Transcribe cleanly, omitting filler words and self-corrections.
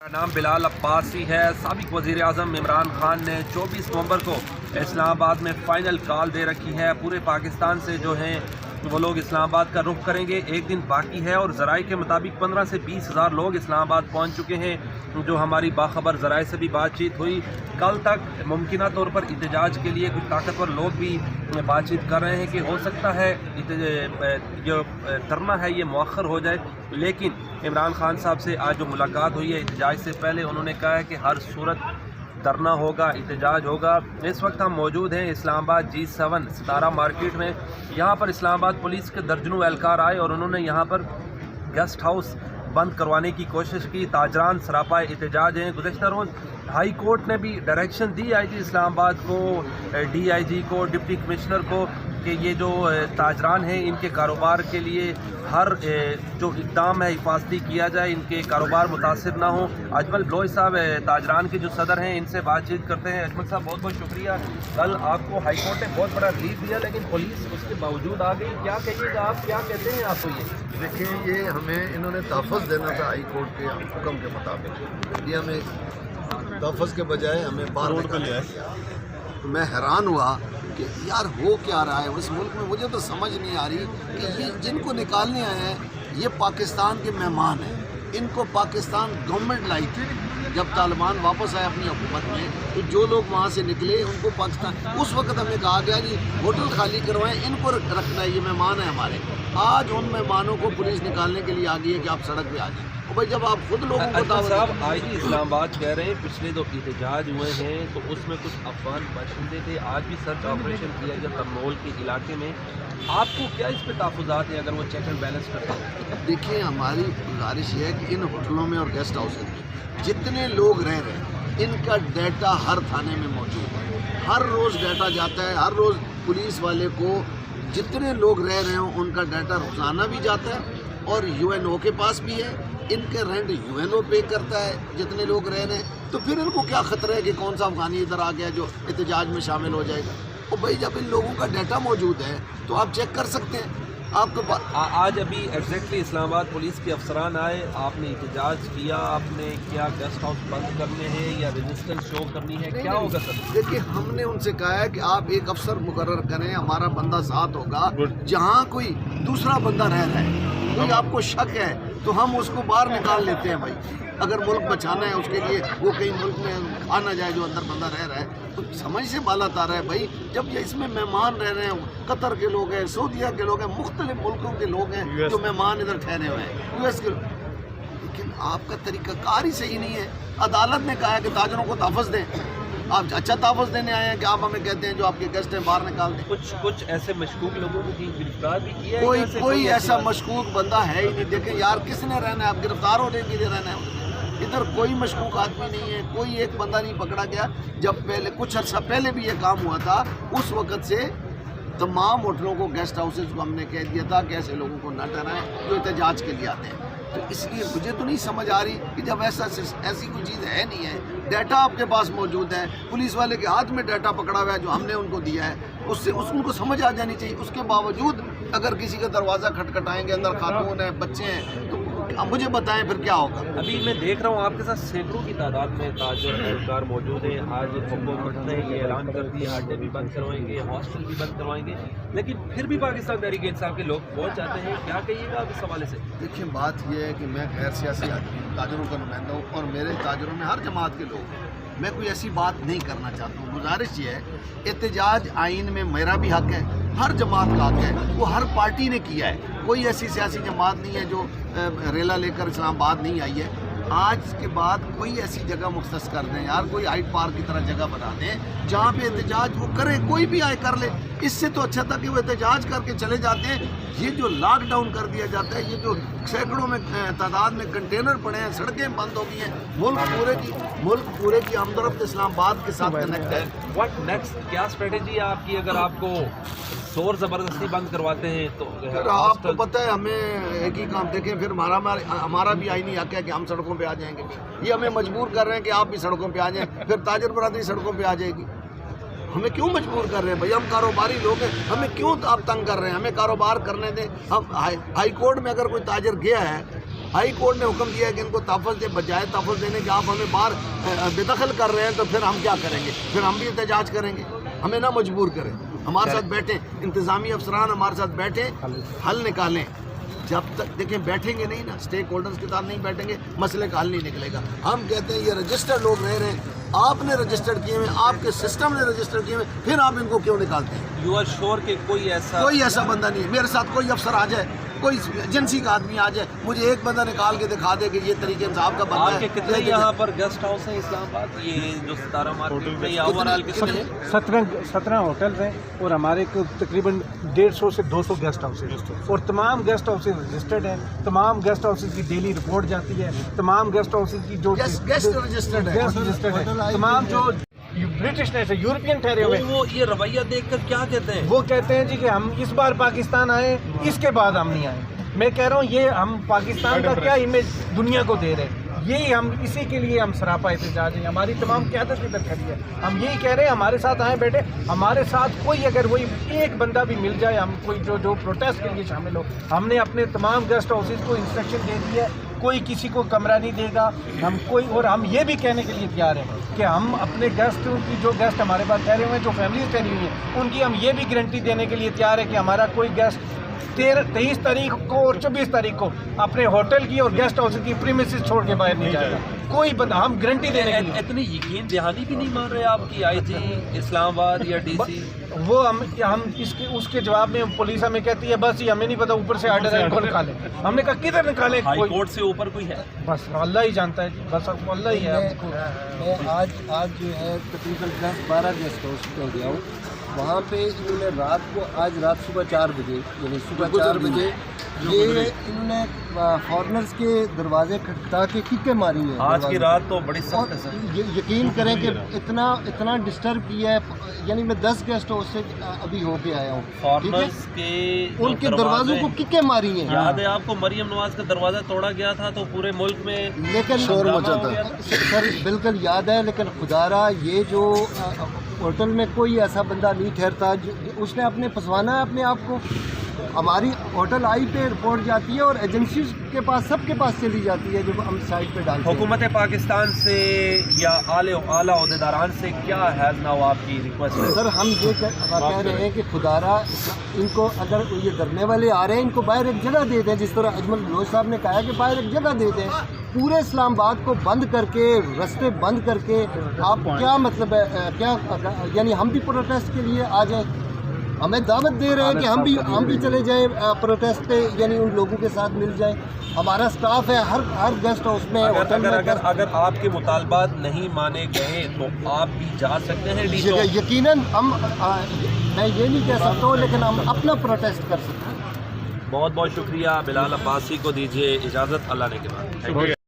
मेरा नाम बिलाल अब्बासी है। साबिक वज़ीर आज़म इमरान खान ने 24 नवंबर को इस्लामाबाद में फ़ाइनल कॉल दे रखी है। पूरे पाकिस्तान से जो हैं वो लोग इस्लामाबाद का रुख करेंगे। एक दिन बाकी है और ज़राए के मुताबिक 15 से 20 हज़ार लोग इस्लामाबाद पहुंच चुके हैं। जो हमारी बाखबर ज़राए से भी बातचीत हुई, कल तक मुमकिन तौर पर एहतजाज के लिए कुछ ताकतवर लोग भी बातचीत कर रहे हैं कि हो सकता है जो धरना है ये मौखर हो जाए। लेकिन इमरान खान साहब से आज जो मुलाकात हुई है एहतजाज से पहले, उन्होंने कहा है कि हर सूरत धरना होगा, एहतजाज होगा। इस वक्त हम मौजूद हैं इस्लामाबाद G7 सितारा मार्केट में। यहाँ पर इस्लामाबाद पुलिस के दर्जनों एहलकार आए और उन्होंने यहाँ पर गेस्ट हाउस बंद करवाने की कोशिश की। ताजरान सरापा एहतजाज हैं। गुज़श्ता रोज़ हाई कोर्ट ने भी डायरेक्शन दी IG इस्लामाबाद को, DIG को, डिप्टी कमिश्नर को कि ये जो ताजरान हैं इनके कारोबार के लिए हर जो इक़दाम है हिफाजती किया जाए, इनके कारोबार मुतासिर ना हो। अजमल बलोच साहब ताजरान के जो सदर हैं, इनसे बातचीत करते हैं। अजमल साहब बहुत बहुत शुक्रिया। कल आपको हाई कोर्ट ने बहुत बड़ा रिलीफ दिया लेकिन पुलिस उसके बावजूद आ गई। क्या कहिएगा आप, क्या कहते हैं आपको ये? देखिए, ये हमें इन्होंने तहफ़्फ़ुज़ देना था हाई कोर्ट के हुक्म के मुताबिक, ये हमें तहफ़्फ़ुज़ के बजाय हमें बाहर निकाल दिया। तो मैं हैरान हुआ कि यार हो क्या रहा है इस मुल्क में। मुझे तो समझ नहीं आ रही कि ये जिनको निकालने आए हैं ये पाकिस्तान के मेहमान हैं। इनको पाकिस्तान गवर्नमेंट लाई थी। जब तालिबान वापस आए अपनी हुकूमत में तो जो लोग वहाँ से निकले उनको पाकिस्तान, उस वक्त हमें कहा गया जी होटल खाली करवाएं, इनको रखना है, ये मेहमान हैं हमारे। आज उन मेहमानों को पुलिस निकालने के लिए आ गई है कि आप सड़क पे आ जाएं। और भाई जब आप खुद लोगों को साहब IG इस्लामाबाद कह रहे हैं पिछले जो एहतजाज हुए हैं तो उसमें कुछ अफगान बाशिंदे थे। आज भी सर्च ऑपरेशन किया गया तरनोल के इलाके में। आपको क्या इस पे तहफ़्फ़ुज़ात हैं अगर वो चेक एंड बैलेंस करते हैं? देखिए, हमारी गुजारिश है कि इन होटलों में और गेस्ट हाउस में जितने लोग रह रहे हैं इनका डाटा हर थाने में मौजूद है। हर रोज़ डाटा जाता है। हर रोज़ पुलिस वाले को जितने लोग रह रहे हों उनका डाटा रोज़ाना भी जाता है और UNO के पास भी है। इनके रेंट UNO पे करता है जितने लोग रह रहे हैं। तो फिर इनको क्या ख़तरा है कि कौन सा अफगानी इधर आ गया जो एहतजाज में शामिल हो जाएगा। और भाई जब इन लोगों का डाटा मौजूद है तो आप चेक कर सकते हैं। आपके पास आज अभी एग्जैक्टली इस्लामाबाद पुलिस के अफसरान आए, आपने एहतजाज किया, आपने क्या गेस्ट हाउस बंद करने हैं या रेजिस्टेंस शो करनी है, क्या होगा सर? देखिए, हमने उनसे कहा है कि आप एक अफसर मुकर्रर करें, हमारा बंदा साथ होगा। जहाँ कोई दूसरा बंदा रह रहा है, कोई आपको शक है तो हम उसको बाहर निकाल लेते हैं। भाई अगर मुल्क बचाना है उसके लिए वो कहीं मुल्क में आ ना जाए जो अंदर बंदा रह रहा है, तो समझ से बालत आ रहा है। भाई जब ये इसमें मेहमान रह रहे हैं, कतर के लोग हैं, सऊदीया के लोग हैं, मुख्तलिफ मुल्कों के लोग हैं जो मेहमान इधर ठहरे हुए हैं, US के। लेकिन आपका तरीक़ाकार ही सही नहीं है। अदालत ने कहा है कि ताजरों को तहफ़्फ़ुज़ दें। आप अच्छा तहफ़्फ़ुज़ देने आए हैं कि आप हमें कहते हैं जो आपके गेस्ट हैं बाहर निकाल दें। कुछ ऐसे मशकूक लोगों को गिरफ्तार भी किया है। कोई ऐसा मशकूक बंदा है ही नहीं। देखें यार, किसने रहना है? आप गिरफ्तार होने के लिए रहना है? इधर कोई मशकूक आदमी नहीं है। कोई एक बंदा नहीं पकड़ा गया। जब पहले कुछ अर्सा पहले भी ये काम हुआ था, उस वक़्त से तमाम होटलों को, गेस्ट हाउसेज को हमने कह दिया था कि ऐसे लोगों को न डराएं जो एहतजाज के लिए आते हैं। तो इसलिए मुझे तो नहीं समझ आ रही कि जब ऐसी कोई चीज़ है नहीं है, डाटा आपके पास मौजूद है, पुलिस वाले के हाथ में डाटा पकड़ा हुआ है जो हमने उनको दिया है, उससे उनको समझ आ जानी चाहिए। उसके बावजूद अगर किसी का दरवाज़ा खटखटाएंगे, अंदर खातून है, बच्चे हैं, तो अब मुझे बताएं फिर क्या होगा। अभी मैं देख रहा हूँ आपके साथ सैकड़ों की तादाद में ताजर एहलकार मौजूद हैं। आज हुकूमत ने ये ऐलान कर दिया अड्डे भी बंद करवाएंगे, हॉस्टल भी बंद करवाएंगे, लेकिन फिर भी पाकिस्तान तहरीक इंसाफ के लोग पहुँच जाते हैं। क्या कहिएगा आप इस हवाले से? देखिए, बात यह है कि मैं गैर सियासी आदमी हूँ, ताजरों का नुमाइंदा हूँ और मेरे ताजरों में हर जमात के लोग हैं। मैं कोई ऐसी बात नहीं करना चाहता हूँ। गुजारिश ये है, एहतजाज आइन में मेरा भी हक़ है, हर जमात का हक़ है, वो हर पार्टी ने किया है। कोई ऐसी सियासी जमात नहीं है जो रेला लेकर इस्लामाबाद नहीं आई है। आज के बाद कोई ऐसी जगह मुख्तस कर दें यार, कोई हाइड पार्क की तरह जगह बना दें जहाँ पे एहतजाज वो करे, कोई भी आए कर ले। इससे तो अच्छा था कि वो एहतजाज करके चले जाते हैं। ये जो लॉकडाउन कर दिया जाता है, ये जो सैकड़ों में तादाद में कंटेनर पड़े हैं, सड़कें बंद हो गई हैं, मुल्क पूरे की आमदरफ्त इस्लामाबाद के साथ कनेक्ट है। What next? क्या स्ट्रेटेजी है आपकी अगर आपको जोर ज़बरदस्ती बंद करवाते हैं तो? फिर आपको पता है हमें एक ही काम, देखें फिर हमारा भी आईनी हक़ है कि हम सड़कों पे आ जाएंगे। ये हमें मजबूर कर रहे हैं कि आप भी सड़कों पे आ जाएं, फिर ताजर बरादरी सड़कों पे आ जाएगी। हमें क्यों मजबूर कर रहे हैं भाई? हम कारोबारी लोग हैं, हमें क्यों आप तंग कर रहे हैं? हमें कारोबार करने दें। हम हाई कोर्ट में अगर कोई ताजर गया है ہائی کورٹ نے حکم دیا ہے کہ ان کو تحفظ دے، بجائے تحفظ دینے کے آپ ہمیں باہر بے دخل کر رہے ہیں، تو پھر ہم کیا کریں گے؟ پھر ہم بھی احتجاج کریں گے، ہمیں نہ مجبور کریں، ہمارے ساتھ بیٹھیں، انتظامی افسران ہمارے ساتھ بیٹھیں، حل نکالیں۔ جب تک دیکھیں بیٹھیں گے نہیں نا، اسٹیک ہولڈرز کے ساتھ نہیں بیٹھیں گے، مسئلے کا حل نہیں نکلے گا۔ ہم کہتے ہیں یہ رجسٹرڈ لوگ رہ رہے ہیں، آپ نے رجسٹرڈ کیے ہوئے، آپ کے سسٹم نے رجسٹر کیے ہوئے، پھر آپ ان کو کیوں نکالتے ہیں؟ یو آر شور کہ کوئی ایسا بندہ نہیں ہے میرے ساتھ، کوئی افسر آ جائے، کوئی ایجنسی کا آدمی آ جائے، مجھے ایک بندہ نکال کے دکھا دے کہ یہ طریقے انصاف کا بندہ ہے۔ آپ کے کتنے یہاں پر گیسٹ ہاؤس ہیں اسلام آباد، یہ جو ستارہ مارکیٹ میں، یا اوورآل کتنے ہیں؟ 17 ہوٹلز ہیں اور ہمارے کو تقریباً 150 سے 200 گیسٹ ہاؤسز، اور تمام گیسٹ ہاؤسز رجسٹرڈ ہیں، تمام گیسٹ ہاؤسز کی ڈیلی رپورٹ جاتی ہے، تمام گیسٹ ہاؤسز کی جو گیسٹ رجسٹرڈ ہے، گیسٹ رجسٹرڈ ہے، تمام جو برٹش نے یورپین ٹھہرے ہوئے، وہ یہ رویہ دیکھ کر کیا کہتے ہیں؟ وہ کہتے ہیں جی کہ ہم اس بار پاکستان آئے، اس کے بعد ہم نہیں آئے۔ میں کہہ رہا ہوں یہ ہم پاکستان کا کیا امیج دنیا کو دے رہے ہیں، یہی ہم اسی کے لیے ہم سراپا احتجاج ہیں، ہماری تمام قیادت ادھر کھڑی ہے، ہم یہی کہہ رہے ہیں ہمارے ساتھ آئیں بیٹھے، ہمارے ساتھ کوئی اگر وہی ایک بندہ بھی مل جائے، ہم کوئی جو پروٹیسٹ کے لیے شامل ہو، ہم نے اپنے تمام گیسٹ ہاؤسز کو انسٹرکشن دے دی ہے، کوئی کسی کو کمرہ نہیں دے گا، اور ہم یہ بھی کہنے کے لیے تیار ہیں کہ ہم اپنے گیسٹوں کی، جو گیسٹ ہمارے پاس ٹھہرے ہوئے ہیں، جو فیملیز ٹھہری ہوئی ہیں، ان کی ہم یہ بھی گارنٹی دینے کے لیے تیار ہے کہ ہمارا کوئی گیسٹ 23 تاریخ کو اور 24 تاریخ کو اپنے ہوٹل کی اور گیسٹ ہاؤس کی پریمیسز چھوڑ کے باہر نہیں جائے گا، کوئی بندہ، ہم گارنٹی دینے کے لیے۔ اتنی یقین دہانی بھی نہیں مان رہے آپ کی آئی جی اسلام آباد یا ڈی سی؟ وہ ہم اس کے جواب میں پولیس ہمیں کہتی ہے بس یہ ہمیں نہیں پتا، اوپر سے آرڈر ہے، ان کو نکالیں۔ ہم نے کہا کدھر نکالیں؟ ہائی کورٹ سے اوپر کوئی ہے؟ بس اللہ ہی جانتا ہے، بس اللہ ہی ہے۔ میں آج جو ہے تقریباً 10-12 گیسٹ ہاؤس پہ گیا ہوں، وہاں پہ انہوں نے آج رات صبح 4 بجے، یعنی صبح 4 بجے یہ انہوں نے فارنرز کے دروازے کھٹکھٹا کے ککیں ماری ہیں۔ آج کی رات تو بڑی سخت ہے سر، یقین کریں کہ اتنا ڈسٹرب کیا ہے، یعنی میں 10 گیسٹ ہاؤس سے ابھی ہو کے آیا ہوں، فارنرز کے ان کے دروازوں کو ککیں ماری ہیں۔ یاد ہے آپ کو مریم نواز کا دروازہ توڑا گیا تھا تو پورے ملک میں لیکن شور مچا تھا۔ سر بالکل یاد ہے، لیکن خدا را یہ جو ہوٹل میں کوئی ایسا بندہ نہیں ٹھہرتا، اس نے اپنے پھنسوانا ہے اپنے آپ کو۔ ہماری ہوٹل آئی پہ رپورٹ جاتی ہے اور ایجنسیز کے پاس، سب کے پاس چلی جاتی ہے، جو ہم سائٹ پہ ڈالتے ہیں۔ حکومت پاکستان سے یا اعلیٰ عہدیداران سے کیا ہے جناب آپ کی ریکویسٹ ہے؟ سر ہم یہ کہہ رہے ہیں کہ خدا را ان کو، اگر یہ دھرنے والے آ رہے ہیں، ان کو باہر ایک جگہ دے دیں، جس طرح اجمل بلوچ صاحب نے کہا ہے کہ باہر ایک جگہ دے دیں۔ پورے اسلام آباد کو بند کر کے، رستے بند کر کے، آپ کیا مطلب ہے، کیا یعنی ہم بھی پروٹیسٹ کے لیے آ جائیں؟ ہمیں دعوت دے رہے ہیں کہ ہم بھی چلے جائیں پروٹیسٹ پہ، یعنی ان لوگوں کے ساتھ مل جائیں۔ ہمارا سٹاف ہے ہر گیسٹ ہاؤس میں، ہوٹل میں۔ اگر آپ کے مطالبات نہیں مانے گئے تو آپ بھی جا سکتے ہیں ڈی چوک؟ یقیناً میں یہ نہیں کہہ سکتا ہوں، لیکن ہم اپنا پروٹیسٹ کر سکتے ہیں۔ بہت بہت شکریہ۔ بلال عباسی کو دیجیے اجازت، اللہ نے کے بعد۔